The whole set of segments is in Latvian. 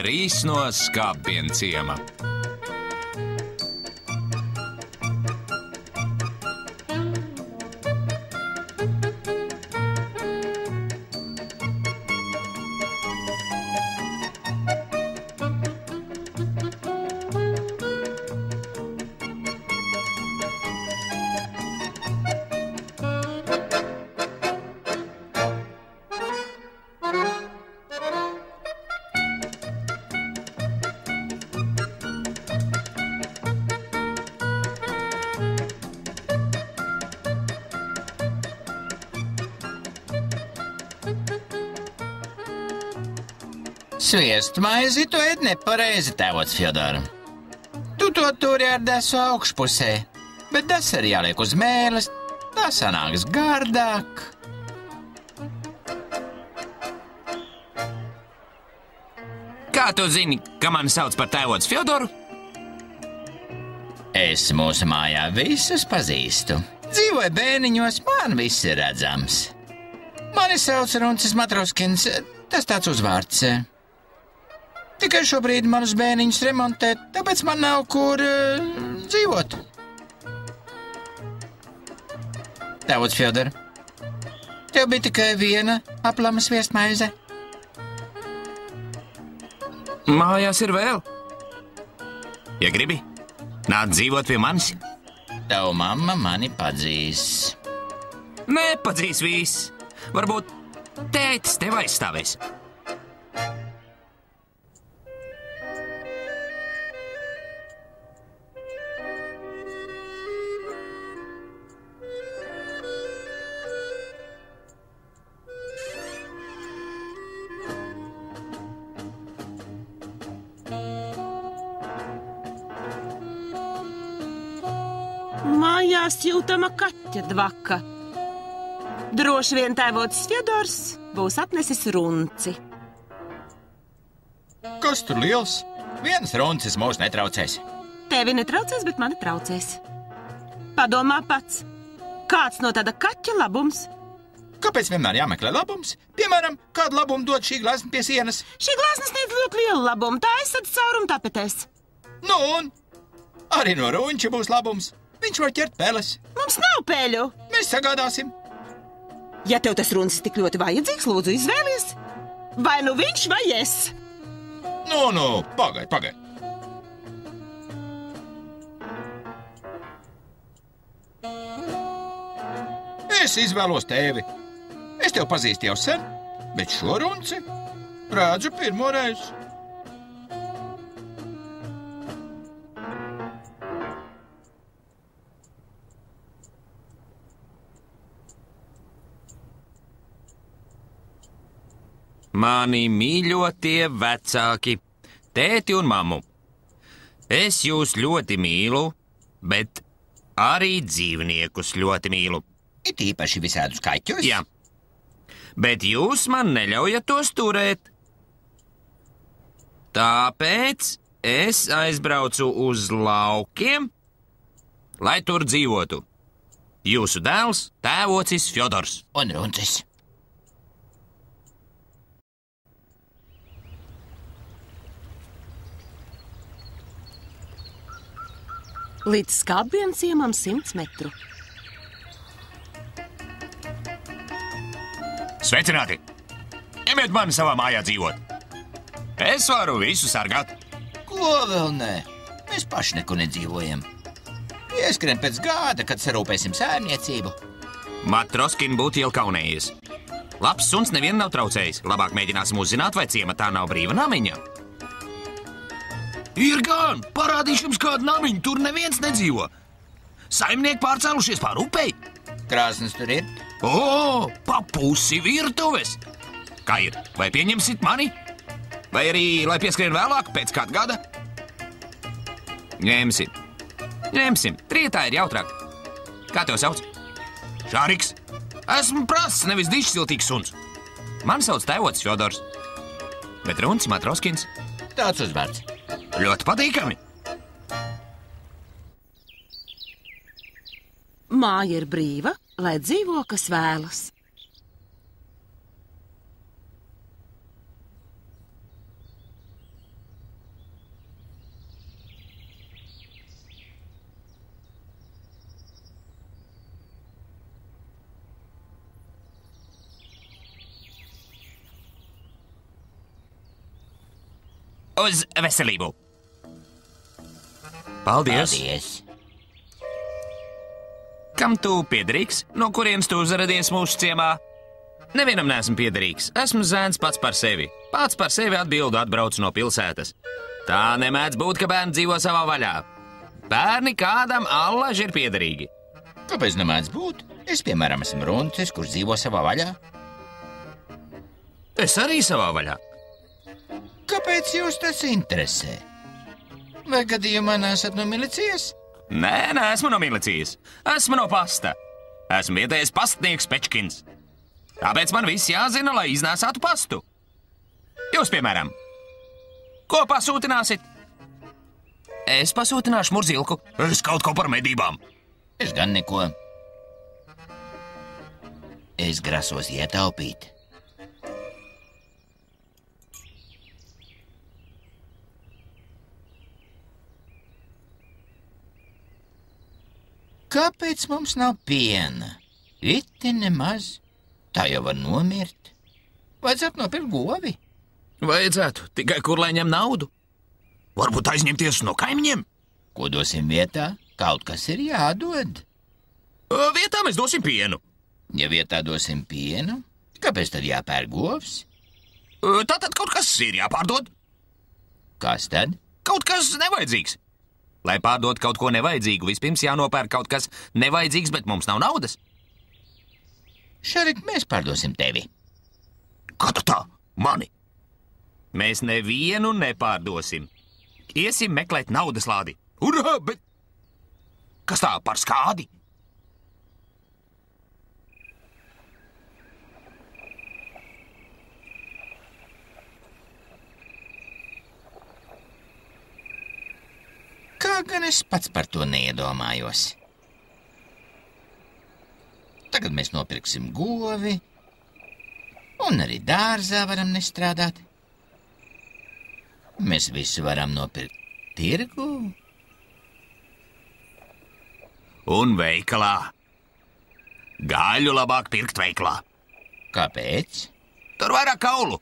3 no Skābpiena ciema. Sviestu maizi tu ēd nepareizi, tēvots Fjodor. Tu to turi ar desu augšpusē, bet desu arī jāliek uz mēles, tā sanāks gardāk. Kā tu zini, ka mani sauc par tēvots Fjodoru? Es mūsu mājā visus pazīstu. Dzīvoju bēniņos, man viss ir redzams. Mani sauc Runcis Matroskins, tas tāds uzvārds. Tikai šobrīd manus bēniņus remontēt, tāpēc man nav kur dzīvot. Tēvots Fjodor, tev bija tikai viena aplama sviestmaize? Mājās ir vēl. Ja gribi, nāc dzīvot pie manis. Tavu mamma mani padzīs. Nepadzīs viss. Varbūt tētis tev aizstāvēs. Mājās jūtama kaķa dvaka. Droši vien tēvots Fjodors būs atnesis runci. Kas tur liels? Viens runcis mūs netraucēs. Tevi netraucēs, bet mani traucēs. Padomā pats, kāds no tāda kaķa labums? Kāpēc vienmēr jāmeklē labums? Piemēram, kādu labumu dod šī glezna pie sienas? Šī glezna sniedz ļoti lielu labumu, tā aizsadz caurumu tapetēs. Nu un? Arī no runča būs labums. Viņš var ķert peles. Mums nav peļu. Mēs sagādāsim. Ja tev tas runcis tik ļoti vajadzīgs, lūdzu izvēlies. Vai nu viņš vai es? Nu, pagaid. Es izvēlos tevi. Es tev pazīstu jau sen, bet šo runci redzu pirmo reizi. Mani mīļotie vecāki, tēti un mammu. Es jūs ļoti mīlu, bet arī dzīvniekus ļoti mīlu. It īpaši visādus kaķus? Jā, bet jūs man neļaujat tos turēt. Tāpēc es aizbraucu uz laukiem, lai tur dzīvotu. Jūsu dēls, tēvocis Fjodors. Un runcis. Līdz Skābpiena ciemam 100 metru. Sveicināti! Ņemiet mani savā mājā dzīvot. Es varu visu sargāt. Ko vēl nē? Mēs paši neko nedzīvojam. Ieskrien pēc gāda, kad sarūpēsim saimniecību. Matroskin būtu jau kaunējies. Labs suns nevienu nav traucējis. Labāk mēģināsim uzzināt, vai ciematā nav brīva namiņa. Ir gan! Parādīšu jums kādu namiņu, tur neviens nedzīvo. Saimnieki pārcēlušies pār upei. Krāsnes tur ir? O, pa pusi virtuves. Kā ir? Vai pieņemsit mani? Vai arī, lai pieskrien vēlāk, pēc kāda gada? Ņemsim. Trietā ir jautrāk. Kā tev sauc? Šāriks. Esmu prasts, nevis dišsiltīgs suns. Man sauc tēvots Fjodors. Bet Runcis Matroskins. Tāds uzvārds. Ļoti patīkami. Māja ir brīva, lai dzīvo, kas vēlas. Uz veselību! Paldies! Paldies! Kam tu piederīgs? No kurienes tu uzradies mūsu ciemā? Nevienam neesmu piederīgs. Esmu zēns pats par sevi. Pats par sevi atbildu atbraucu no pilsētas. Tā nemēdz būt, ka bērni dzīvo savā vaļā. Bērni kādam allaži ir piederīgi. Kāpēc nemēdz būt? Es, piemēram, esmu runcis, kurš dzīvo savā vaļā. Es arī savā vaļā. Kāpēc jūs tas interesē? Vai gadījumā nesat no milicijas? Nē, neesmu no milicijas. Esmu no pasta. Esmu vietējais pastnieks Pečkins. Tāpēc man viss jāzina, lai iznēsātu pastu. Jūs, piemēram, ko pasūtināsit? Es pasūtināšu murzilku. Es kaut ko par medībām. Es gan neko. Es grasos ietaupīt. Kāpēc mums nav piena? Iti nemaz. Tā jau var nomirt. Vajadzētu nopirkt govi. Vajadzētu, tikai kur lai ņem naudu? Varbūt aizņemties no kaimiņiem? Ko dosim vietā? Kaut kas ir jādod. Vietā mēs dosim pienu. Ja vietā dosim pienu, kāpēc tad jāpērk govs? Tātad kaut kas ir jāpārdod. Kas tad? Kaut kas nevajadzīgs. Lai pārdot kaut ko nevajadzīgu, vispirms jānopērk kaut kas nevajadzīgs, bet mums nav naudas. Šarik, mēs pārdosim tevi. Kā tā? Mani? Mēs nevienu nepārdosim. Iesim meklēt naudas lādi. Urā, bet... Kas tā par skādi? Kā gan es pats par to neiedomājos? Tagad mēs nopirksim govi, un arī dārzā varam nestrādāt. Mēs visu varam nopirkt tirgu. Un veikalā. Gaļu labāk pirkt veikalā. Kāpēc? Tur vairāk kaulu.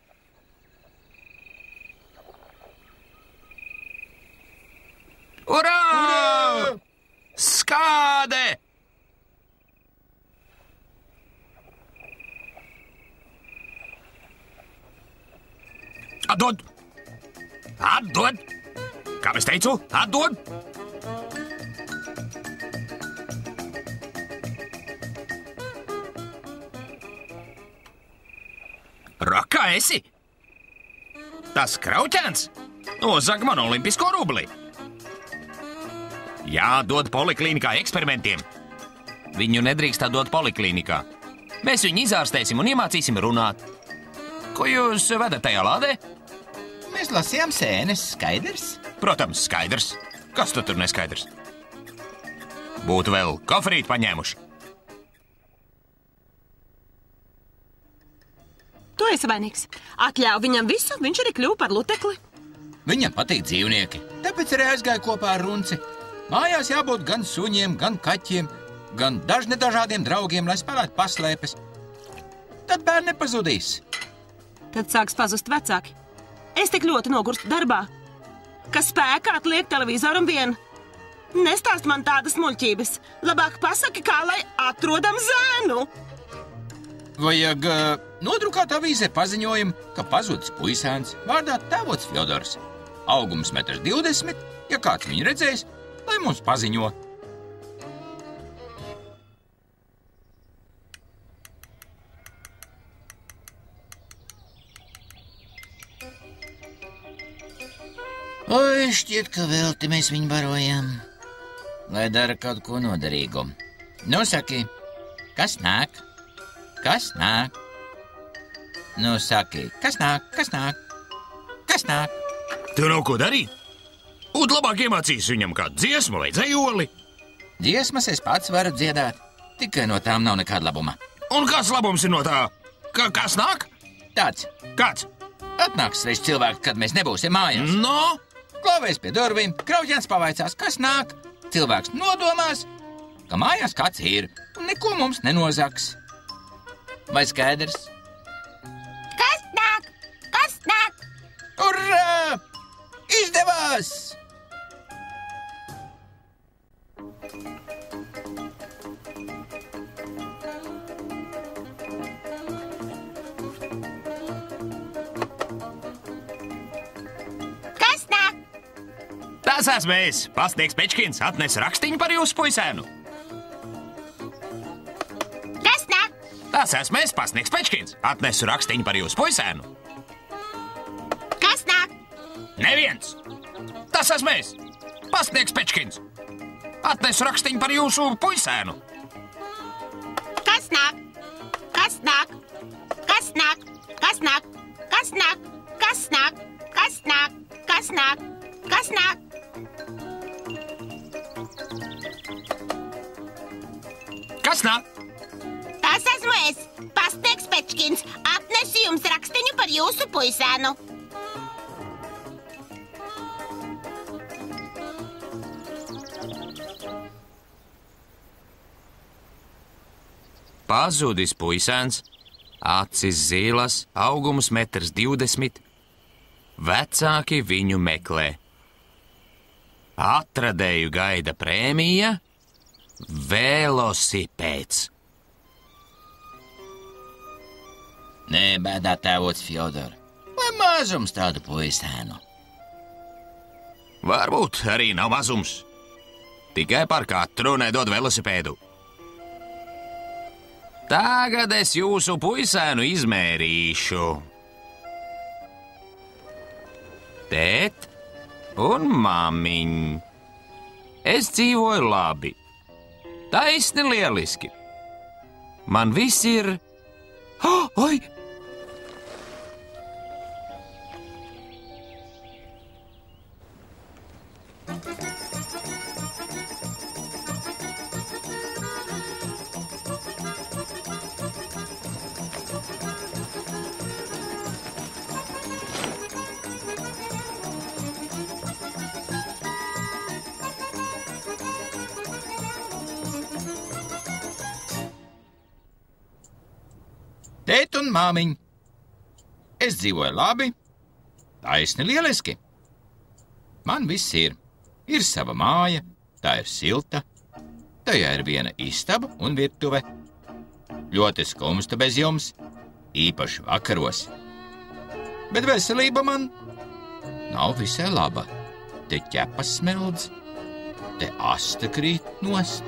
Urā! Urā! Skāde! Atdod! Atdod! Kā es teicu, atdod! Rakā esi? Tas krauķēns? Nozag man olimpisko rubli. Jādod poliklīnikā eksperimentiem. Viņu nedrīkst dot poliklīnikā. Mēs viņu izārstēsim un iemācīsim runāt. Ko jūs vedat tajā lādē? Mēs lasījām sēnes, skaidrs? Protams, skaidrs. Kas tu tur neskaidrs? Būtu vēl kofrīt paņēmuši. Tu esi vainīgs. Atļauj viņam visu, viņš arī kļuva par lutekli. Viņam patīk dzīvnieki, tāpēc arī aizgāja kopā ar runci. Mājās jābūt gan suņiem, gan kaķiem, gan dažādiem draugiem, lai spēlētu paslēpes. Tad bērni nepazudīs. Tad sāks pazust vecāki. Es tik ļoti nogurstu darbā, ka spēkā atliek televizoram vien. Nestāst man tādas muļķības. Labāk pasaki, kā lai atrodam zēnu. Vajag nodrukāt avīzē paziņojumu, ka pazudis puisēns vārdā tēvots Fjodors. Augums 1,20 m, ja kāds viņu redzēs, lai mums paziņo. Oi, šķiet, ka velti mēs viņu barojam. Lai dara kaut ko noderīgu. Nu, saki, kas nāk? Kas nāk? Nu, saki, kas nāk? Kas nāk? Kas nāk? Tev nav ko darīt? Būt labāk iemācīs viņam kādu dziesmu vai dzejoli. Dziesmas es pats varu dziedāt, tikai no tām nav nekāda labuma. Un kāds labums ir no tā? Kas nāk? Tāds. Kāds? Atnāks reiz cilvēks, kad mēs nebūsim mājās. No? Klauvēs pie durvīm, krauģēns pavaicās, kas nāk. Cilvēks nodomās, ka mājās kāds ir un neko mums nenozags. Vai skaidrs? Kas nāk? Kas nāk? Urā! Izdevās! Kas nāk? Tas esmu es, pastnieks Pečkins, atnes rakstiņu par jūsu puisēnu. Kas nāk? Tas esmu es, pastnieks Pečkins, atnesu rakstiņu par jūsu puisēnu. Kas nāk? Neviens! Tas esmu es, pastnieks Pečkins, atnesu rakstiņu par jūsu puisēnu. Kas nāk? Kas nāk? Kas nāk? Kas nāk? Kas nāk? Kas nāk? Kas nāk? Kas nāk? Kas nāk? Kas nāk? Tas esmu es, pastnieks Pečkins. Atnesu jums rakstiņu par jūsu puisēnu. Pazudis puisēns, acis zilas, augums 1,20 m. Vecāki viņu meklē. Atradēju gaida prēmija – velosipēds. Nē, bēdā tēvots Fjodor. Vai mazums tādu puisēnu? Varbūt arī nav mazums. Tikai par katru nedod velosipēdu. Tagad es jūsu puisēnu izmērīšu. Tēt un mamiņ. Es dzīvoju labi. Taisni lieliski. Man viss ir... Oi! Tēt un māmiņ. Es dzīvoju labi, taisni lieliski. Man viss ir. Ir sava māja, tā ir silta. Tajā ir viena istaba un virtuve. Ļoti skumsta bez jums, īpaši vakaros. Bet veselība man nav visai laba. Te ķepas smeldz, te asta krīt nost.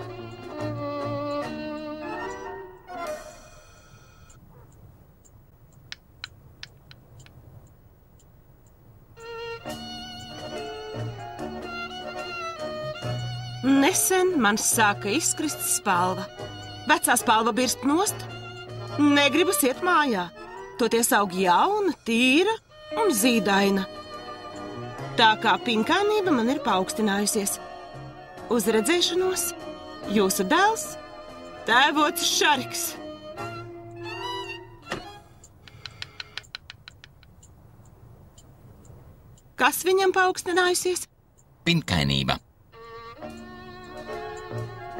Nesen man sāka izkrist spalva. Vecā spalva birst nost. Negribas iet mājā. Toties aug jauna, tīra un zīdaina. Tā kā pinkainība man ir paaugstinājusies. Uz redzēšanos, jūsu dēls, tēvots Šariks. Kas viņam paaugstinājusies? Pinkainība.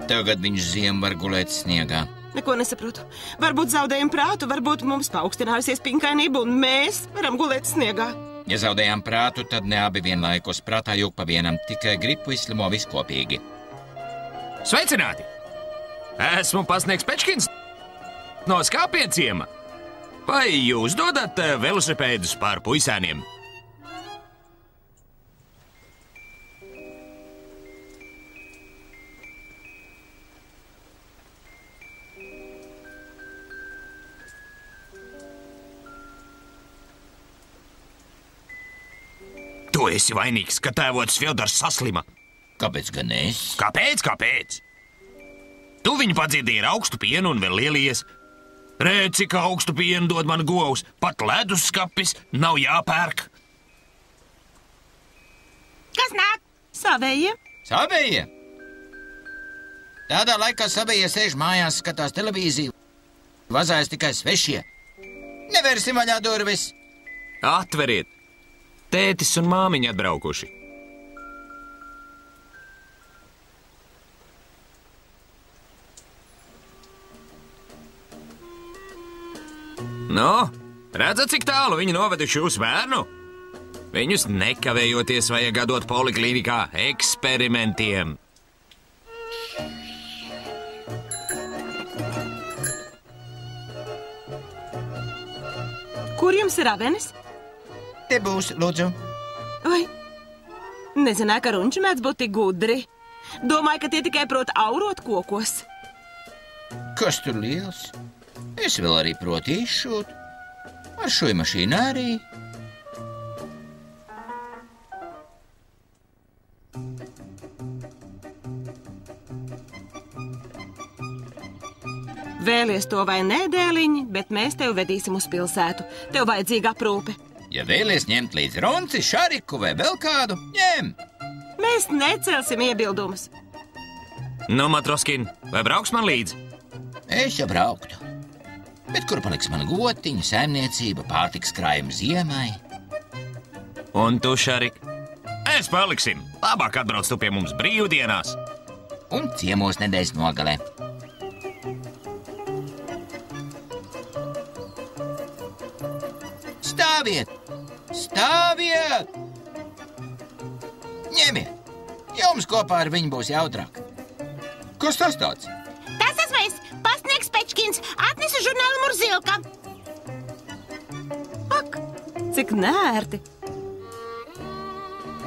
Tagad viņš ziemu var gulēt sniegā. Neko nesaprotu. Varbūt zaudējam prātu, varbūt mums paaugstinājusies pinkainība un mēs varam gulēt sniegā. Ja zaudējām prātu, tad ne abi vienlaikus prātā jūg pa vienam, tikai gripu izslimo viskopīgi. Sveicināti! Esmu pastnieks Pečkins no Skāpieciema. Vai jūs dodat velosipēdus par puisēniem? Tu esi vainīgs, ka tēvots Fjodors saslima. Kāpēc gan es? Kāpēc? Tu viņu padziedīji ar augstu pienu un vēl lielies. Redz, cik augstu pienu dod man govs. Pat leduskapis nav jāpērk. Kas nāk? Savējie. Savējie? Tādā laikā savējie sēž mājās, skatās televīziju. Vazājas tikai svešie. Neversim vaļā durvis. Atveriet. Tētis un māmiņa atbraukuši. Nu, redzat, cik tālu viņi noveduši jūsu bērnu? Viņus nekavējoties vajag atdot poliklīnikā eksperimentiem. Kur jums ir avenis? Te būs, lūdzu. Vai? Nezināju, ka runči mēdz būt tik gudri. Domāju, ka tie tikai prot aurot kokos. Kas tur liels? Es vēl arī protu izšūt. Ar šo mašīnu arī. Vēlies to vai nē, dēliņi, bet mēs tevi vedīsim uz pilsētu. Tev vajadzīga aprūpe. Ja vēlies ņemt līdz Ronci, Šariku vai vēl kādu, ņem! Mēs necelsim iebildumus. Nu, Matroskin, vai brauks man līdzi? Es jau brauktu. Bet kur paliks mana gotiņa, saimniecība, pārtiks krājuma ziemai? Un tu, Šarik? Mēs paliksim. Labāk atbrauc tu pie mums brīvdienās. Un ciemos nedēļas nogalē. Stāviet! Stāviet! Ņemiet! Jums kopā ar viņu būs jautrāk. Kas tas tāds? Tas esmu es, pastnieks Pečkins, atnesu žurnālu Murzilka. Ak, cik nērti.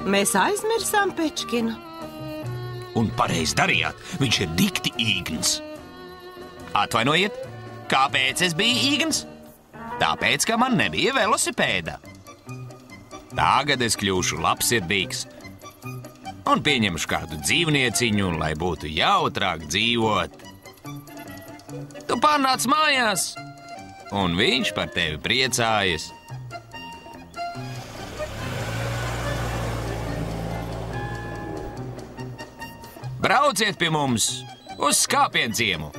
Mēs aizmirsām Pečkinu. Un pareizi darījāt, viņš ir dikti īgns. Atvainojiet, kāpēc es biju īgns? Tāpēc, ka man nebija velosipēda. Tagad es kļūšu labsirdīgs un pieņemšu kādu dzīvnieciņu, lai būtu jautrāk dzīvot. Tu pārnāc mājās, un viņš par tevi priecājas. Brauciet pie mums uz skāpienciemu!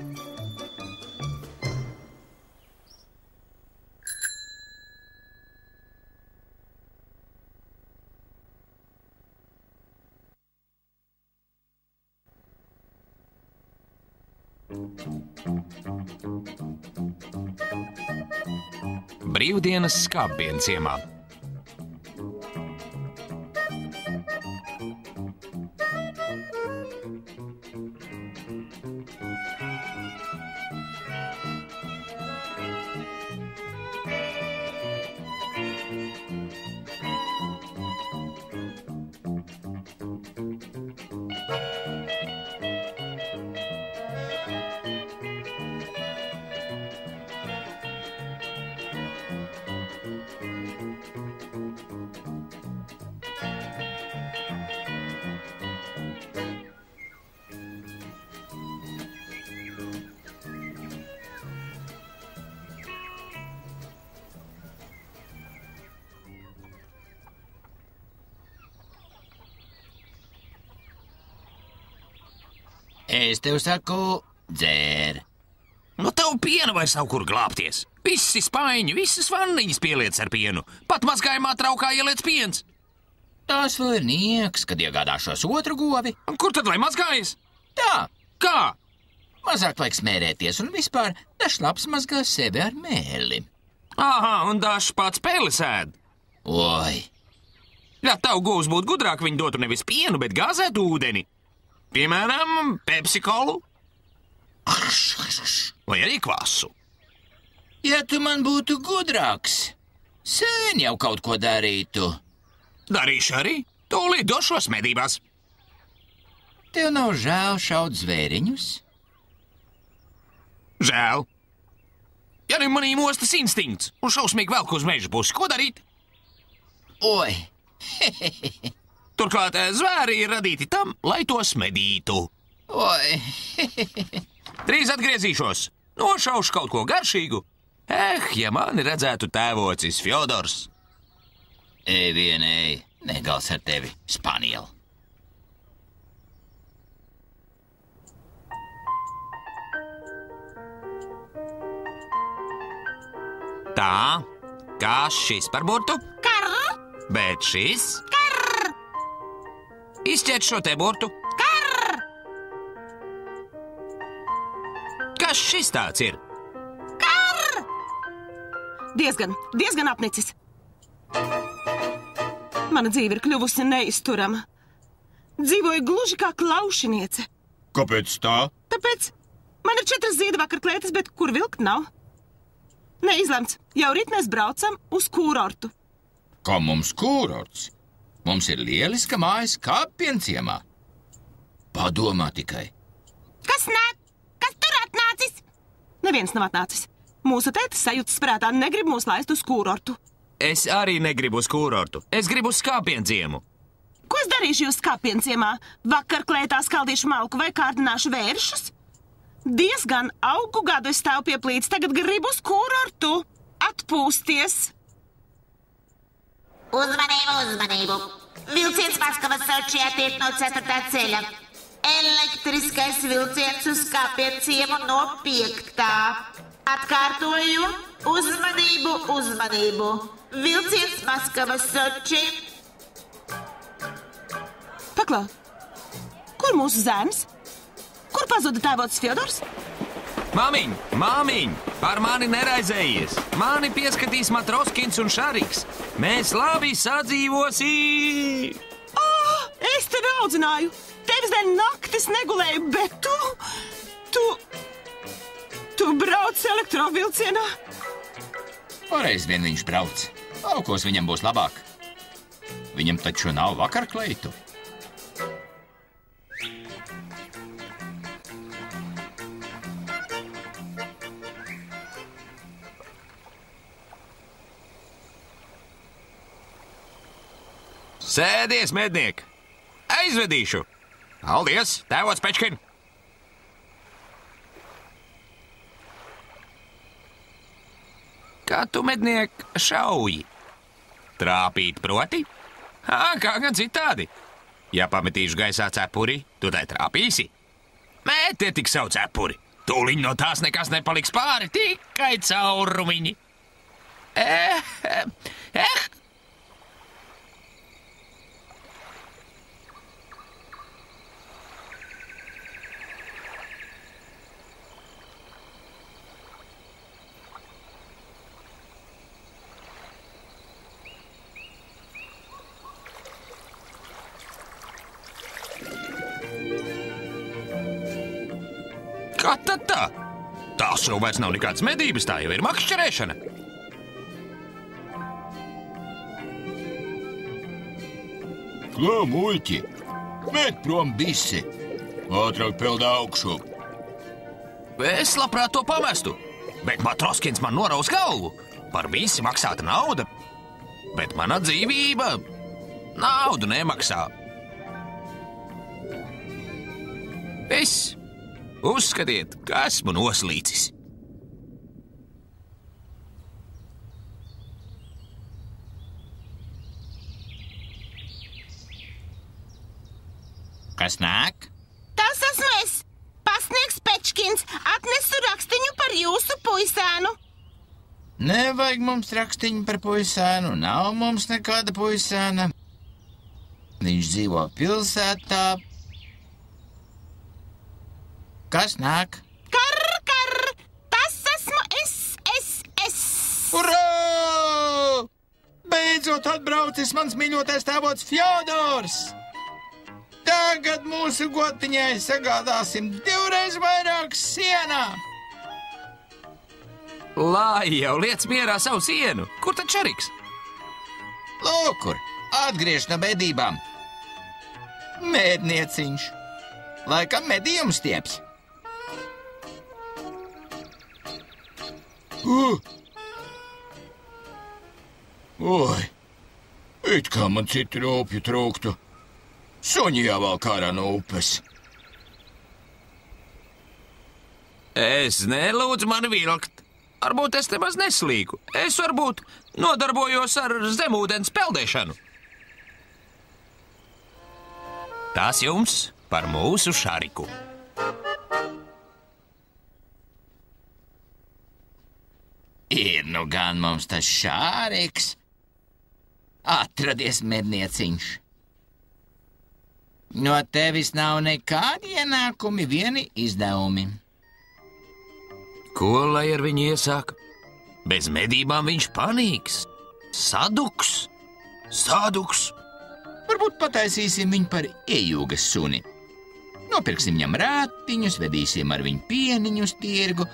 Brīvdienas skāpienciemā. Es tev saku, dzēr. Nu, tev piena vairs nav kur glābties. Visi spaiņi, visas vanniņas pieliec ar pienu. Pat mazgājumā traukā ieliec piens. Tās vēl ir nieks, kad iegādāšos otru govi. Un kur tad lai mazgājas? Tā, Kā? mazāk vajag smērēties un vispār dažs labs mazgā sevi ar mēli. Aha, un dažs pats pēles ēd. Oi, Ja tavu govs būtu gudrāk, viņi dotu nevis pienu, bet gāzētu ūdeni. Piemēram, Pepsi-kolu. Vai arī kvasu. ja tu man būtu gudrāks, sen jau kaut ko darītu. Darīšu arī. Tūlīt došos medībās. Tev nav žēl šaut zvēriņus? Žēl. Ja nu manī mostas instinkts un šausmīgi velku uz meža pusi, ko darīt? Oi, Turklāt zvēri ir radīti tam, lai tos medītu. oi, Drīz atgriezīšos. Nošaušu kaut ko garšīgu. Ja mani redzētu tēvocis Fjodors. ej vienēji, negals ar tevi, Spaniela. Tā, kā šis par burtu? Karr, Bet šis? karr, Izķert šo te burtu. karr, Kas šis tāds ir? Diezgan apnicis. Mana dzīve ir kļuvusi neizturama. Dzīvoju gluži kā klaušiniece. Kāpēc tā? Tāpēc man ir 4 Ziedvakarklētes, bet kur vilkt nav. Neizlemts, jau rīt mēs braucam uz kūrortu. Kā mums kūrorts? Mums ir lieliska mājas Kāpienciemā. Padomā tikai. Kas nāk? Kas tur atnācis? Neviens nav atnācis. Mūsu tētis sajūtas prātā negrib mūs laist uz kūrortu. Es arī negribu uz kūrortu. Es gribu uz Kāpienciemu. Ko es darīšu jūs Kāpienciemā? Vakar klētā skaldīšu malku vai kārdināšu vēršus? Diezgan augu gadu es stāvu pie plīts, tagad gribu uz kūrortu. Atpūsties! Uzmanību, uzmanību! Vilciens Maskavas Soči attiek no 4. ceļa. Elektriskais vilciens uz Kāpienciemu no 5. Atkārtoju, uzmanību, uzmanību! Vilciens Maskavas Soči... Paklau, kur mūsu zēns? Kur pazuda tēvots Fjodors? Māmiņ, māmiņ, par mani neraizējies. Mani pieskatīs Matroskins un Šariks. Mēs labi sadzīvosim. Es tevi audzināju. Tevis dēļ naktis negulēju, bet tu brauc elektrovilcienā. Pareiz vien viņš brauc. Laukos viņam būs labāk. Viņam taču nav vakarkleitu. Sēdies, medniek! Aizvedīšu! Paldies, tēvots Pečkin! Kā tu, medniek, šauji? Trāpīt proti? Kā gan citādi? Ja pametīšu gaisā cepuri, tu tai trāpīsi? Mētie tik savu cepuri! Tūliņ no tās nekas nepaliks pāri, tikai caurumiņi! Kā tad tā? Tās jau vairs nav nekādas medības, tā jau ir makšķerēšana. Klā, muļķi! Met prom bisi! Ātrāk peldā augšu! Es labprāt to pamestu, bet Matroskins man noraus galvu. Par visi maksāta nauda, bet mana dzīvība naudu nemaksā. Viss! Uzskatiet, ka esmu noslīcis. Kas nāk? Tas esmu es, pasniegs Pečkins, atnesu rakstiņu par jūsu puisēnu. Nevajag mums rakstiņu par puisēnu, nav mums nekāda puisēna. Viņš dzīvo pilsētā. Kas nāk? Kar, tas esmu es. Urā! Beidzot atbraucis mans mīļotais tēvots Fjodors! Tagad mūsu gotiņai sagādāsim 2 reiz vairāk sienā! Lai jau liec mierā savu sienu. Kur tad Šariks? Lūk, kur atgriež no bedībām. Mēdnieciņš. Laikam medījums stieps. Oi, it kā man citu rūpju trūktu. Suņi jāvalk ārā no upes. Es nelūdzu mani vilkt. Varbūt es nemaz neslīku. Es varbūt nodarbojos ar zemūdens peldēšanu. Tas jums par mūsu Šariku. Ir nu gan mums tas Šāriks. Atradies, mednieciņš. No tevis nav nekādi ienākumi, vieni izdevumi. Ko lai ar viņu iesāk? Bez medībām viņš panīks. Saduks. Varbūt pataisīsim viņu par iejūgas suni. Nopirksim viņam rātiņus, vedīsim ar viņu pieniņu uz tirgu.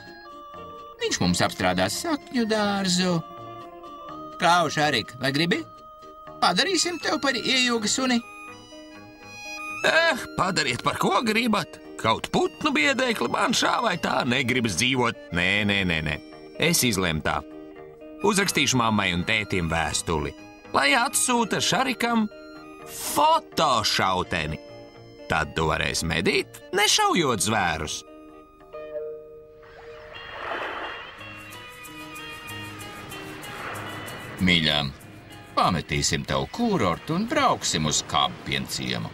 Viņš mums apstrādās sakņu dārzu. Klau, Šarik, vai gribi? Padarīsim tev par iejūgas suni. Padariet par ko gribat. Kaut putnu biedēkli man šā vai tā negribas dzīvot. Nē. Es izlēmu tā. Uzrakstīšu mammai un tētim vēstuli, lai atsūta Šarikam fotošauteni. Tad tu varēsi medīt, nešaujot zvērus. Mīļā, pametīsim tev kurortu un brauksim uz Kāpienciemu.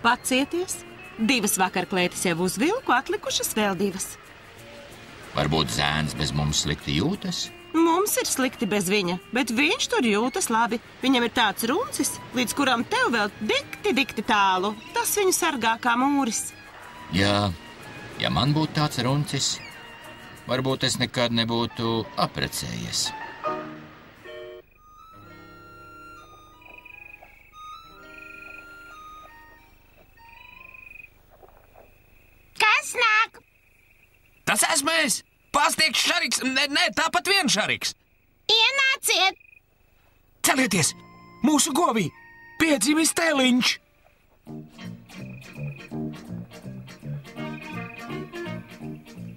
Pacieties, 2 vakarklētis jau uzvilku, atlikušas vēl 2. Varbūt zēns bez mums slikti jūtas? Mums ir slikti bez viņa, bet viņš tur jūtas labi. Viņam ir tāds runcis, līdz kuram tev vēl dikti tālu. Tas viņu sargā kā mūris. Jā, ja man būtu tāds runcis, varbūt es nekad nebūtu apprecējies. Kas nāk? Tas esmu es! Pastiekš Šariks! Nē, tāpat vien Šariks! Ienāciet! Celieties! Mūsu govī! Piedzimis teliņš!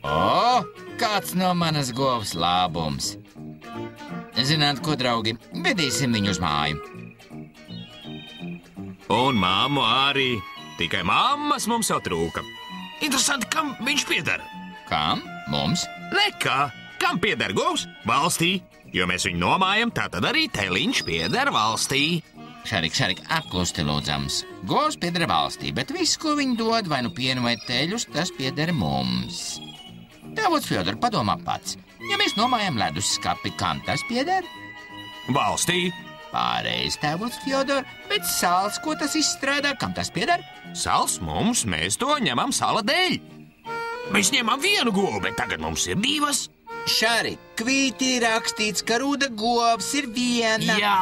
O, kāds no manas govs labums! Zināt ko, draugi, vedīsim viņu uz māju. Un mammu arī. Tikai mammas mums jau trūka. Interesanti, kam viņš pieder? Kam? Mums? Nekā. Kam pieder govs? Valstī. Jo mēs viņu nomājam, tātad arī teliņš pieder valstī. Šarik, apklusti lūdzams. Govs pieder valstī, bet viss, ko viņi dod, vai nu pienu vai teļus, tas pieder mums. Tēvots Fjodor, padomā pats. Ja mēs nomājam ledusskapi, kam tas pieder? Valstī. Pārējais, tēvots Fjodor, bet sāls, ko tas izstrādā, kam tas pieder? Sals mums, mēs to ņemam sala dēļ. Mēs ņemam vienu govu, bet tagad mums ir 2. Šarik, kvītī rakstīts, ka ruda govs ir viena. Jā.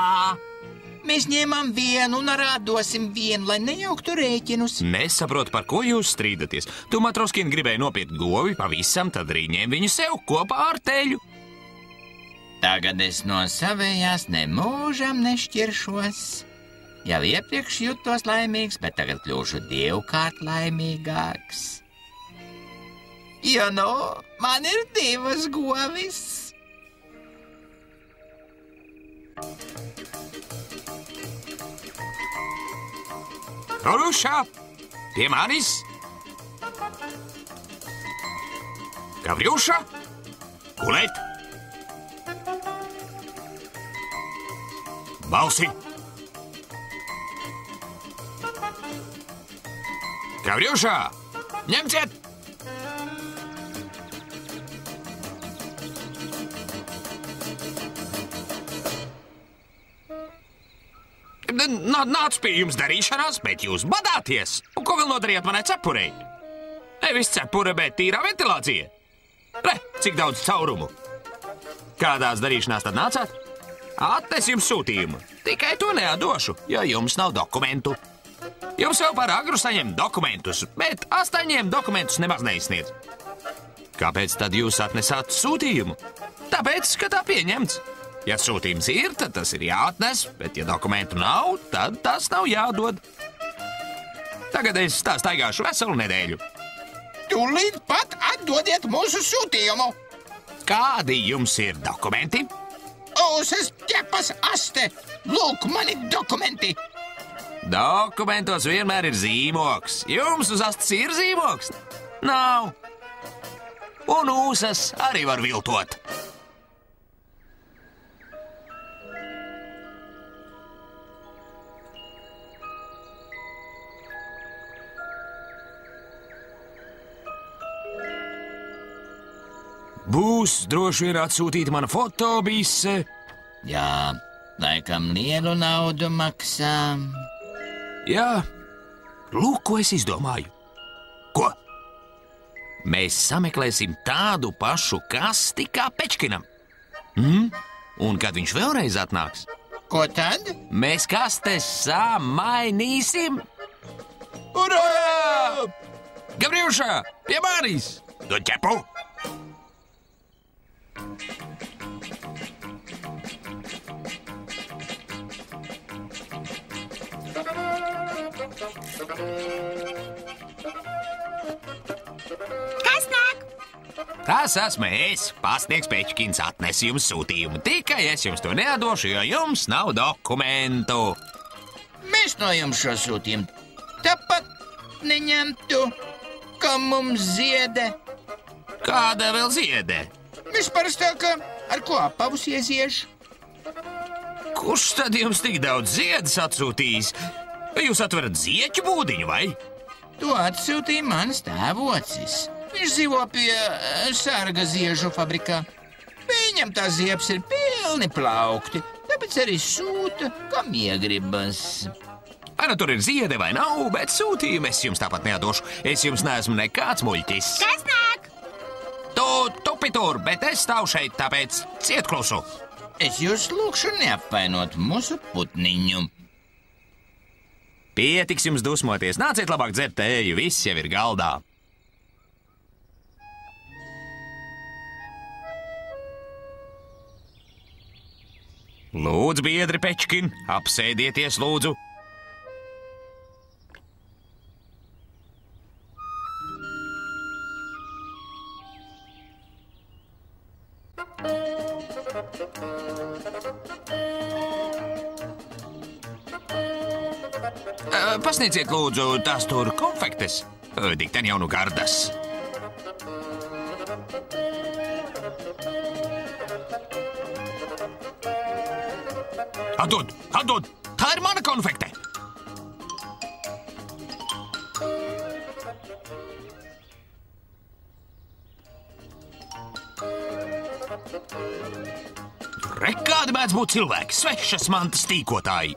Mēs ņemam vienu un rādosim vienu, lai nejauktu rēķinus. Nesaprotu, par ko jūs strīdaties. Tu, Matroskina, gribēji nopirkt govi pavisam, tad arī ņem viņu sev kopā ar teļu. Tagad es no savējās nemūžam nešķiršos. Jau iepriekš jutos laimīgs, bet tagad kļūšu 2-kārt laimīgāks. Jo, man ir 2 govis. Rušā, pie manis. Gavriuša, gulēt. Balsi. Gavriuša, ņemciet. Nāc pie jums darīšanās, bet jūs badāties. Un ko vēl nodarījāt manai cepurei? Nevis cepure, bet tīrā ventilācija. Re, cik daudz caurumu. Kādās darīšanās tad nācāt? Atnes jums sūtījumu. Tikai to neatdošu, jo jums nav dokumentu. Jums vēl par agru saņemt dokumentus, bet 8 dokumentus nemaz neizsniedz. Kāpēc tad jūs atnesāt sūtījumu? Tāpēc, ka tā pieņemts. Ja sūtījums ir, tad tas ir jāatnes, bet ja dokumentu nav, tad tas nav jādod. Tagad es tā staigāšu veselu nedēļu. Tūlīt pat atdodiet mūsu sūtījumu. Kādi jums ir dokumenti? Ūsas ķepas aste. Lūk, mani dokumenti. Dokumentos vienmēr ir zīmoks. Jums uz astes ir zīmoks? Nav. Un ūsas arī var viltot. Būs droši vien atsūtīta mana fotobīse. Jā, laikam lielu naudu maksā. Jā, lūk, ko es izdomāju. Ko? Mēs sameklēsim tādu pašu kasti kā Pečkinam. Un kad viņš vēlreiz atnāks, Ko tad? Mēs kastes samainīsim. Urā! Gabrielša, pie manis! Dod ķepu! Kas nāk? Tas esmu es, pastnieks Pečkins, atnesu jums sūtījumu. Tikai es jums to neatdošu, jo jums nav dokumentu. Mēs no jums šo sūtījumu tāpat neņemtu, kā mums ziede. Kāda vēl ziede? Visparastākā, ar ko apavus iezieš. Kurš tad jums tik daudz ziedas atsūtījis? Jūs atverat zieķu būdiņu, vai? To atsūtīja mans tēvocis. Viņš dzīvo pie sarga ziežu fabrikā. Viņam tās ziepes ir pilni plaukti, tāpēc arī sūta, kam iegribas. Vai nu tur ir ziede vai nav, bet sūtījumu es jums tāpat neatdošu. Es jums neesmu nekāds muļķis. Kas nāk? Tu tupi tur, bet es stāvu šeit, tāpēc ciet klusu. Es jūs lūkšu neapvainot mūsu putniņu. Pietiks jums dusmoties, nāciet labāk dzert tēju, viss jau ir galdā. Lūdzu, biedri Pečkin, apsēdieties, lūdzu. Pasniedziet, lūdzu, tās tur konfektes. Dikten jau nu gardas. Atdod, atdod! Tā ir mana konfekte! Re, kādi mēdz būt cilvēki, svešas mantas tīkotāji!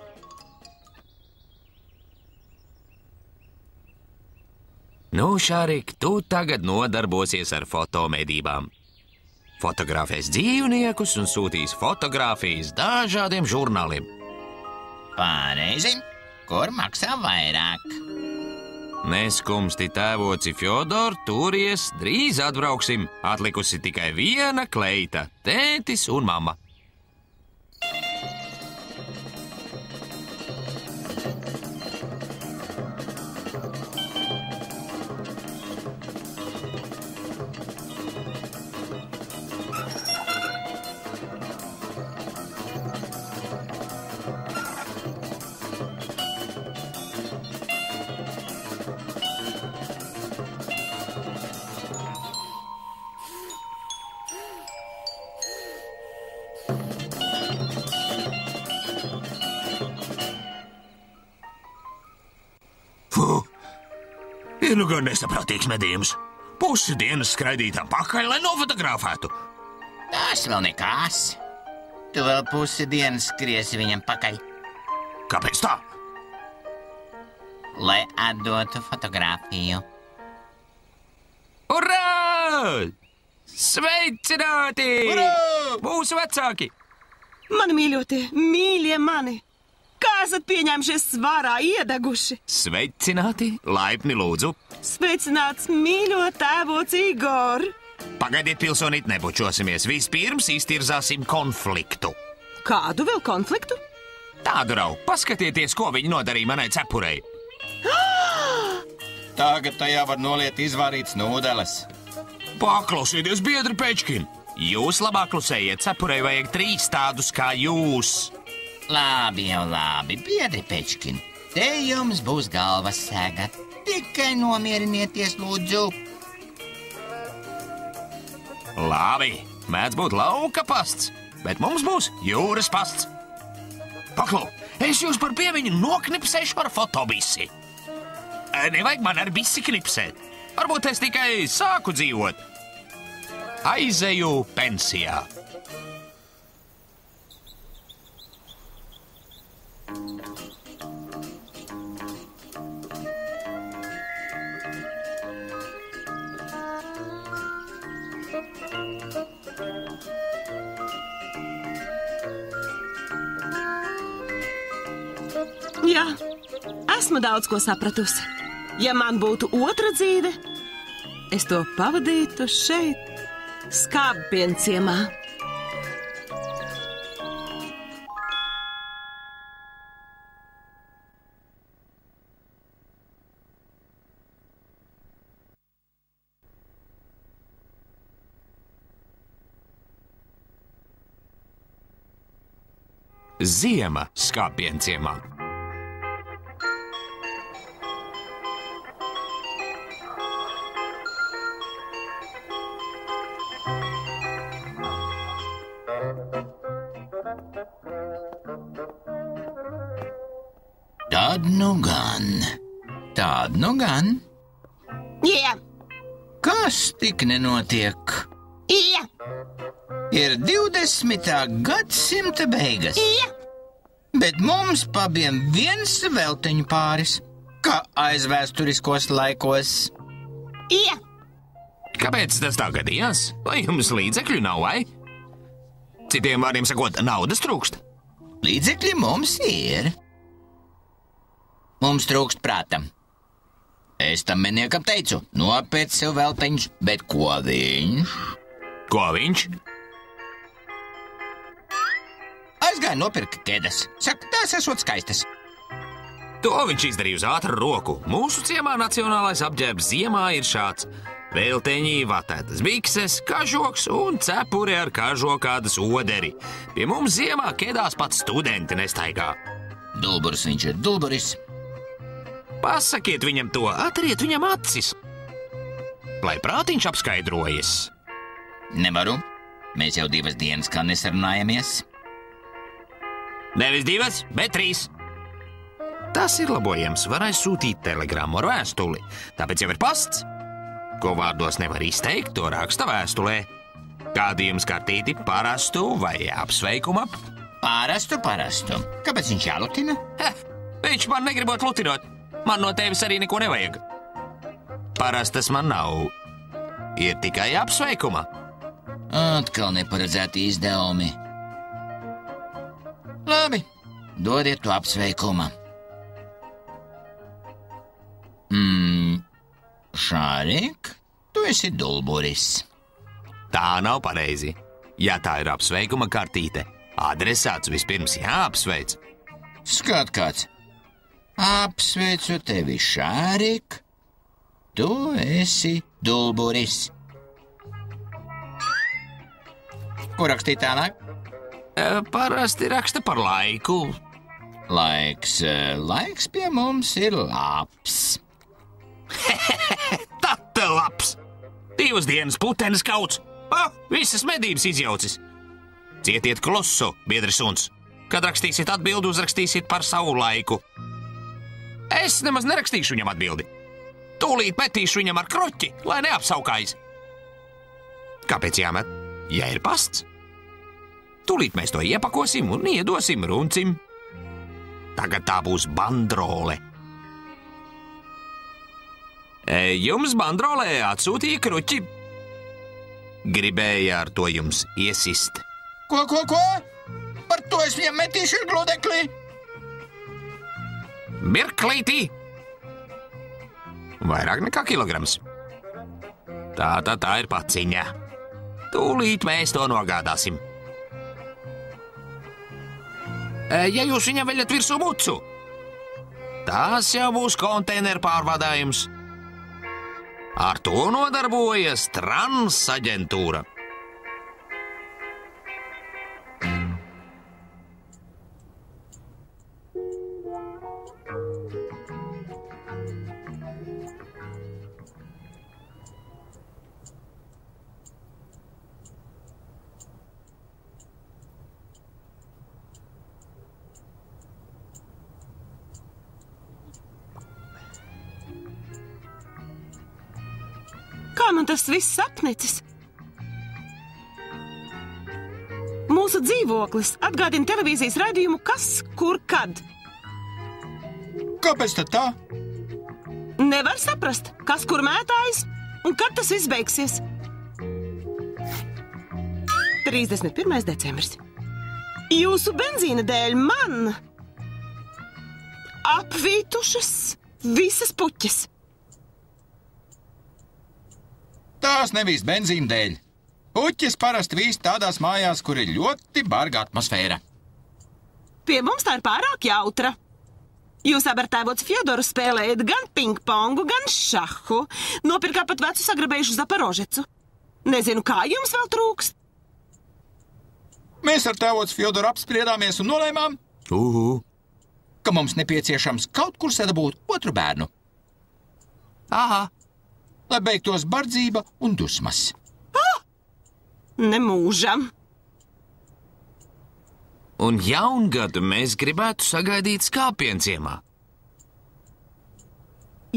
Nu, Šārik, tu tagad nodarbosies ar fotomedībām. Fotografēs dzīvniekus un sūtīs fotogrāfijas dažādiem žurnāliem. Pareizi, kur maksā vairāk? Neskumsti, tēvoci Fjodor, turies, drīz atbrauksim. Atlikusi tikai viena kleita - tētis un mamma. Ir nu gan nesaprātīgs medījums. Pusi dienas skraidītām pakaļ, lai nofotografētu. Tas vēl nekās. Tu vēl pusi dienas skriesi viņam pakaļ, Kāpēc tā? lai atdotu fotogrāfiju. Urā! Sveicināti! Urā! Mūsu vecāki! Mani mīļotie, mīļie mani! Kā esat pieņēmušies svārā iedeguši? Sveicināti! Laipni lūdzu! Sveicināts mīļo tēvots Igor! Pagaidiet, pilsonīt, nebučosimies. Vispirms iztirzāsim konfliktu. Kādu vēl konfliktu? Tādu rau, paskatieties, ko viņi nodarīja manai cepurei. Tagad tajā var noliet izvārīts nūdeles. Paklausieties, biedri Pečkin! Jūs labāk klusējiet, cepurei vajag 3 tādus kā jūs. Labi jau labi, biedri Pečkin. Te jums būs galvas sēga. Tikai nomierinieties, lūdzu. Labi, mēdz būt lauka pasts, bet mums būs jūras pasts. Paklau, es jūs par piemiņu noknipsēšu ar fotobisi. Nevajag man ar bisi knipsēt. Varbūt es tikai sāku dzīvot. Aizeju pensijā. Jā, esmu daudz ko sapratusi. Ja man būtu otra dzīve, es to pavadītu šeit, Skābpienciemā. Ziema Skābpienciemā. Tād nu gan. Jā, Kas tik nenotiek? jā, Ir 20. gadsimta beigas, jā. bet mums pabiem viens velteņu pāris, kā aizvēsturiskos laikos. Jā, Kāpēc tas tā gadījās? Vai jums līdzekļu nav, vai? Citiem vārdiem sakot, naudas trūkst. Līdzekļi mums ir. Mums trūkst prāta. Es tam meniekam teicu, nopēc sev velteņus, bet ko viņš? Ko viņš? Aizgāja nopirka ķedas. Saka, tās esot skaistas. To viņš izdarīja uz ātru roku. Mūsu ciemā nacionālais apģērbs ziemā ir šāds. Velteņi, vatētas bikses, kažoks un cepuri ar kažokādas oderi. Pie mums ziemā ķedās pat studenti nestaigā. Dulburis viņš ir dulburis. Pasakiet viņam to, atriet viņam acis. Lai prātiņš apskaidrojas. Nevaru. Mēs jau 2 dienas kā nesarunājamies. Nevis 2, bet 3. Tas ir labojams, var aizsūtīt telegrammu ar vēstuli. Tāpēc jau ir pasts. Ko vārdos nevar izteikt, to raksta vēstulē. Kādījums kartīti parastu vai apsveikuma? Parastu. Kāpēc viņš jālutina? Viņš man negribot lutinot. Man no tevis arī neko nevajag. Parastas man nav. Ir tikai apsveikuma. Atkal neparedzēti izdevumi. Labi, dodiet to apsveikuma. Šārik, tu esi dulburis. Tā nav pareizi. Ja tā ir apsveikuma kartīte, adresāts vispirms jāapsveic. Skat kāds. Apsveicu tevi, Šārik. Tu esi dulburis. Ko rakstīt tālāk? Parasti raksta par laiku. Laiks pie mums ir labs. Tata labs! 2 dienas putenes kauts. Visas medības izjaucis. Cietiet klusu, biedri suns. Kad rakstīsiet atbildi, uzrakstīsiet par savu laiku. Es nemaz nerakstīšu viņam atbildi. Tūlīt metīšu viņam ar kroķi, lai neapsaukājas. Kāpēc jāmet? Ja ir pasts. Tūlīt mēs to iepakosim un iedosim runcim. Tagad tā būs bandrole. Jums bandrolē atsūtīja kruķi. Gribēja ar to jums iesist. Ko? Par to es viņam metīšu ar gludekli. Mirklītī. Vairāk nekā kilograms. Tā ir paciņa. Tūlīt mēs to nogādāsim. Ja jūs viņam veļat virsū mucu, tās jau būs konteineru pārvadājums. Ar to nodarbojas Transaģentūra. Kā man tas viss apnicis? Mūsu dzīvoklis atgādina televīzijas raidījumu Kas, kur, kad. Kāpēc tad tā? Nevar saprast, kas kur mētājas un kad tas viss beigsies. 31. decembris. Jūsu benzīna dēļ man apvītušas visas puķes. Tās nevis benzīna dēļ. Puķis parasti vīst tādās mājās, kur ir ļoti barga atmosfēra. Pie mums tā ir pārāk jautra. Jūs abi ar tēvots Fjodoru spēlējat gan pingpongu, gan šahu. Nopirkā pat vecu sagrabējušu Zaporožecu. Nezinu, kā jums vēl trūkst. Mēs ar tēvots Fjodoru apspriedāmies un nolēmām, ka mums nepieciešams kaut kur sadabūt otru bērnu. Aha. Lai beigtos bardzība un dusmas. Nemūžam. Un jaungadu mēs gribētu sagaidīt skāpienciemā.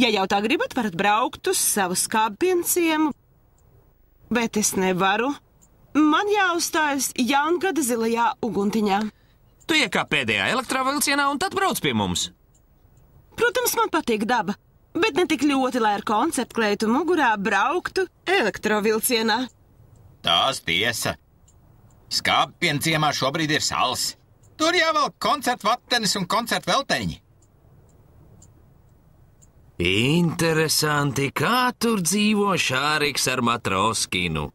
Ja jau tā gribat, varat braukt uz savu skāpienciemu, bet es nevaru. Man jāuzstājas jaungada zilajā uguntiņā. Tu iekāp pēdējā elektrovilcienā un tad brauc pie mums. Protams, man patīk daba, bet ne tik ļoti, lai ar konceptkleitu mugurā brauktu elektrovilcienā. Tās tiesa. Skāpienciemā šobrīd ir sals. Tur jāvelk koncertu vatenis un koncertu velteņi. Interesanti, kā tur dzīvo Šāriks ar Matroskinu.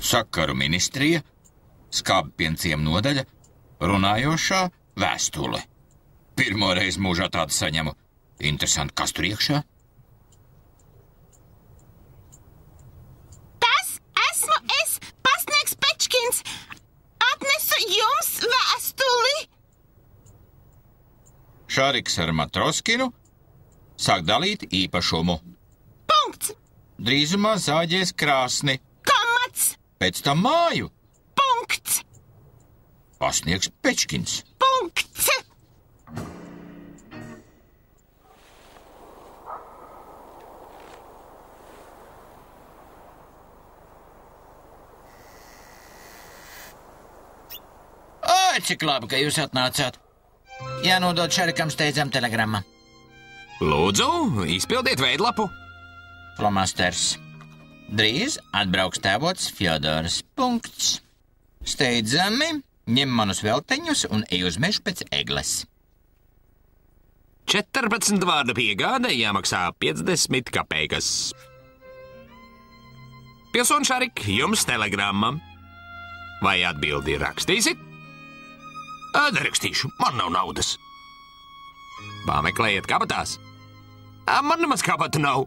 Sakaru ministrija, skāpienciem nodaļa, runājošā vēstule. Pirmoreiz mūžā tādu saņemu. Interesanti, kas tur iekšā? Tas esmu es, pasniegs Pečkins. Atnesu jums vēstuli. Šāriks ar Matroskinu sāk dalīt īpašumu. Punkts. Drīzumā zāģēs krāsni, Komats. pēc tam māju. Punkts. Pasniegs Pečkins. Punkts. Oi, cik labi, ka jūs atnācāt. Jānodod Šarikam steidzam telegramma. Lūdzu, izpildiet veidlapu. Flomasters. Drīz atbrauks tēvots Fjodors. Punkts. Steidzami, ņem manus velteņus un ej uz mežu pēc egles. 14 vārdu piegāde jāmaksā 50 kapeikas. Pilsoni Šarik, jums telegramma. Vai atbildi rakstīsit? Nerakstīšu, man nav naudas. Pameklējiet kabatās. Man nemaz kabata nav.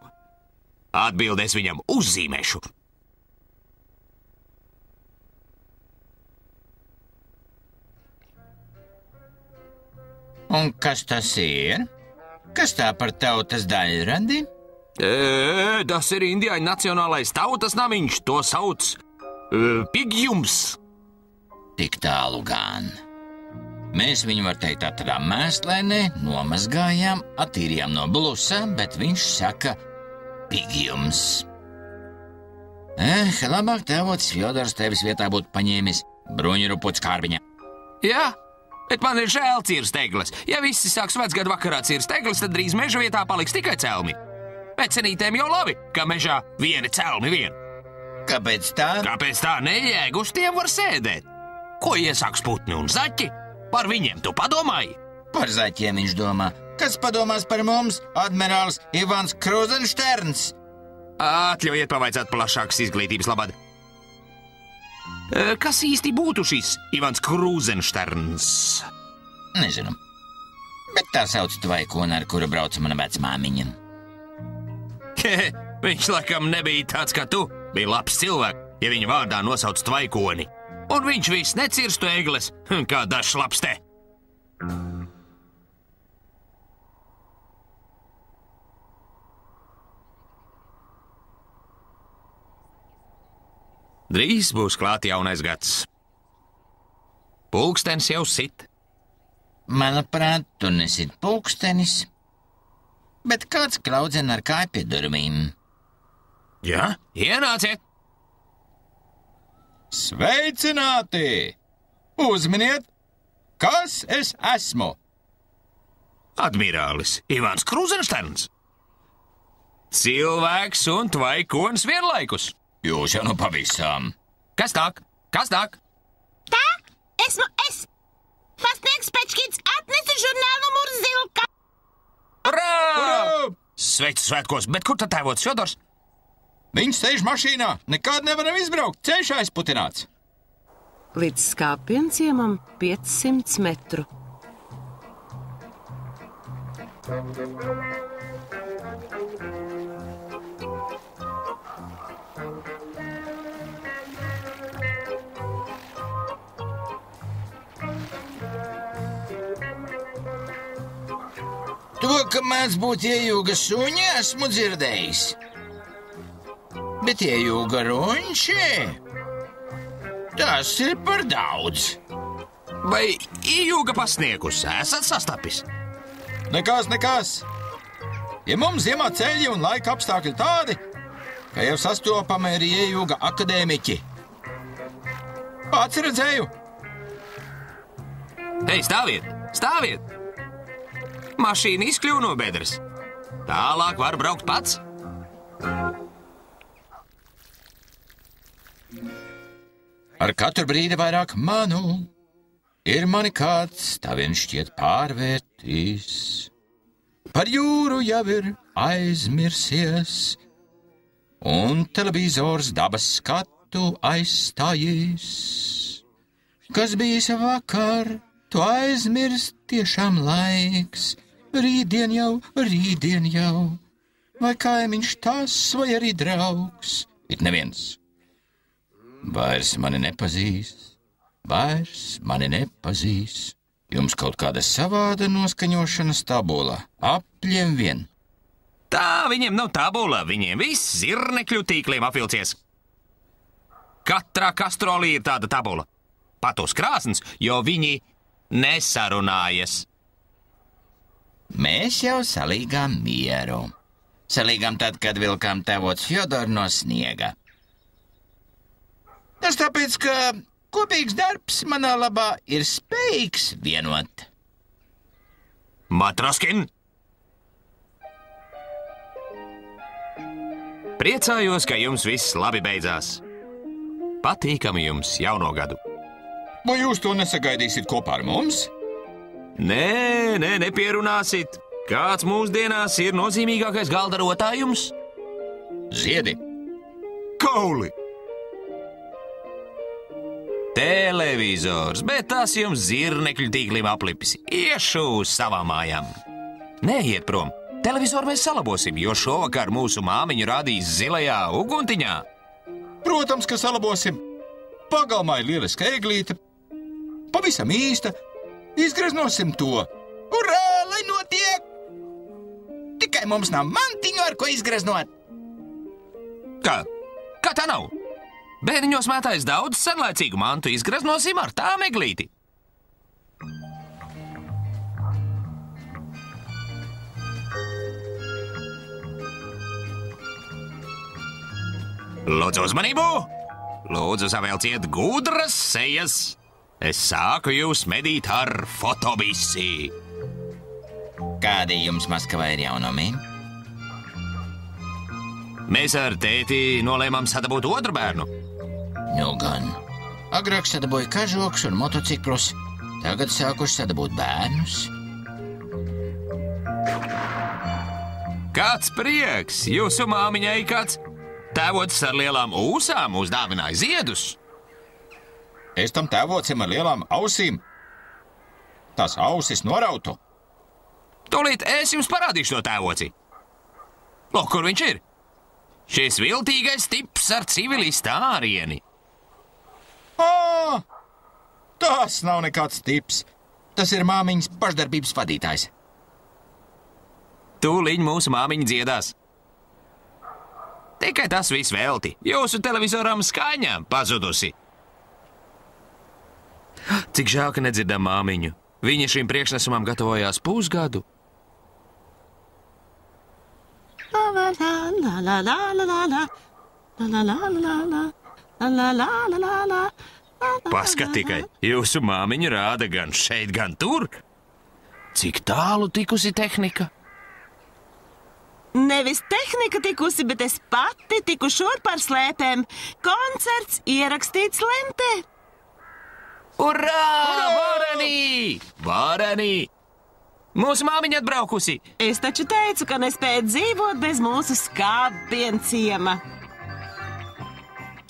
Atbildēs viņam uzzīmēšu. Un kas tas ir? Kas tā par tautas daļradi? Tas ir Indiāņu nacionālais tautas namiņš, to sauc Pigjums. Tik tālu gan. Mēs viņu, var teikt, atradām mēslēnē, nomazgājām, attīrījām no blusa, bet viņš saka Pigjums. Labāk tēvots Fjodors tevis vietā būtu paņēmis bruņuruputs kārbiņā. Jā, bet man ir žēl cirstegles. Ja visi sāks vecgadu vakarā cirstegles, tad drīz meža vietā paliks tikai celmi. Vecenītēm jau labi, ka mežā vieni celmi vien. Kāpēc tā? Kāpēc tā nejēg uz tiem var sēdēt? Ko iesāks putni un zaķi? Par viņiem tu padomāji? Par zaķiem viņš domā. Kas padomās par mums, admirālis Ivans Kruzenšterns? Atļaujiet pavaicāt plašākas izglītības labad. Kas īsti būtu šis Ivans Kruzenšterns? Nezinu. Bet tā sauc tvaikoni, ar kuru brauca mana vecmāmiņa. Viņš laikam nebija tāds kā tu. Bija labs cilvēks, ja viņa vārdā nosauc tvaikoni. Un viņš viss necirstu egles, kā dažs labs te. Drīz būs klāt jaunais gads. Pulkstenis jau sit. Manuprāt, tu nesit pulkstenis, bet kāds klaudzen ar kāju pie durvīm. Jā, ienāciet! Sveicināti! Uzminiet, kas es esmu? Admirālis Ivans Kruzenšterns. Cilvēks un tvaikonis vienlaikus. Jūs jau nu pavisam. Kas nāk? Kas nāk? Tā esmu es. Pasniegs Pečkīts atnesa žurnālu numuru Zilka. Urā! Sveicu svētkos, bet kur tad tēvots Fjodors? Viņš sēž mašīnā, nekād nevaram izbraukt, ceļš aizputināts. Līdz Skāpienciemam 500 metru. To, ka mēdz būt iejūga suņi, esmu dzirdējis. Bet iejūga ruņši? Tas ir par daudz. Vai iejūga pasniegus esat sastapis? Nekas. Ja mums ziemā ceļi un laika apstākļi tādi, ka jau sastopami ir iejūga akadēmiķi. Pats redzēju. Hei, stāviet! Mašīna izkļuva no bedres. Tālāk var braukt pats. Ar katru brīdi vairāk manu. Ir mani kāds, tā vien šķiet pārvērtīs. Par jūru jau ir aizmirsies, un televizors dabas skatu aizstājīs. Kas bijis vakar, to aizmirst tiešām laiks. Rītdien jau, vai kaimiņš tas, vai arī draugs. It neviens. Vairs mani nepazīst. Jums kaut kāda savāda noskaņošanas tabula, apļiem vien. Tā viņiem nav tabula, viņiem viss zirnekļu tīkliem apvilcies. Katrā kastrolī ir tāda tabula. Pat uz krāsnes, jo viņi nesarunājas. Mēs jau salīgām mieru. Salīgām tad, kad vilkām tēvots Fjodoru no sniega. Tas tāpēc, ka kopīgs darbs manā labā ir spējīgs vienot. Matroskin! Priecājos, ka jums viss labi beidzās. Patīkami jums jauno gadu. Vai jūs to nesagaidīsiet kopā ar mums? Nē, nepierunāsit. Kāds mūsdienās ir nozīmīgākais galda rotājums? Ziedi. Kauli! Televizors, bet tas jums zirnekļu tīkliem aplipis. Iešu uz savām mājām. Neiet prom. Televizoru mēs salabosim, jo šovakar mūsu māmiņu rādīs zilajā uguntiņā. Protams, ka salabosim. Pagalmā ir lieliska eglīte. Pavisam īsta. Izgreznosim to. Urā, lai notiek! Tikai mums nav mantiņu, ar ko izgreznot. Kā tā nav? Bērniņos mētājas daudz senlaicīgu mantu, izgreznosim ar tā eglīti. Lūdzu uzmanību! Lūdzu savēlciet gudras sejas! Es sāku jūs medīt ar fotobisi. Kādi jums Maskavā ir jaunumi? Mēs ar tēti nolēmām sadabūt otru bērnu. Nu gan. Agrāk sadabūja kažokus un motociklus, tagad sākuši sadabūt bērnus. Kāds prieks! Jūsu māmiņai kāds tēvots ar lielām ūsām uzdāvināja ziedus. Es tam tēvocim ar lielām ausīm. Tās ausis norautu. Tūlīt es jums parādīšu to tēvoci. Lūk, kur viņš ir? Šis viltīgais tips ar civilista ārieni. Tas nav nekāds tips. Tas ir māmiņas pašdarbības vadītājs. Tūliņ mūsu māmiņa dziedās. Tikai tas viss velti. Jūsu televizoram skaņā pazudusi. Cik žēl, ka nedzirdam māmiņu. Viņa šim priekšnesumam gatavojās pusgadu. Paskat tikai, jūsu māmiņa rāda gan šeit, gan tur. Cik tālu tikusi tehnika? Nevis tehnika tikusi, bet es pati tiku šur par slēpēm. Koncerts ierakstīts lentē. Urā! Varanī! Varanī! Mūsu māmiņa atbraukusi! Es taču teicu, ka nespēju dzīvot bez mūsu skābienciema.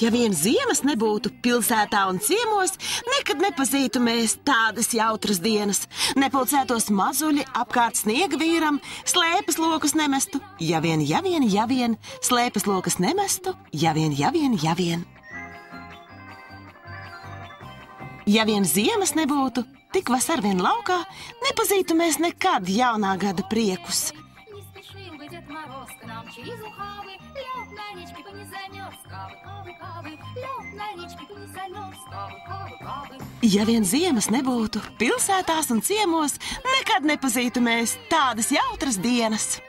Ja vien ziemas nebūtu pilsētā un ciemos, nekad nepazītu mēs tādas jautras dienas. Nepulcētos mazuļi apkārt sniega vīram, slēpes lokus nemestu. Ja vien, slēpes lokus nemestu. Ja vien. Ja vien ziemas nebūtu, tik vasar vien laukā, nepazītu mēs nekad jaunā gada priekus. Ja vien ziemas nebūtu, pilsētās un ciemos, nekad nepazītu mēs tādas jautras dienas.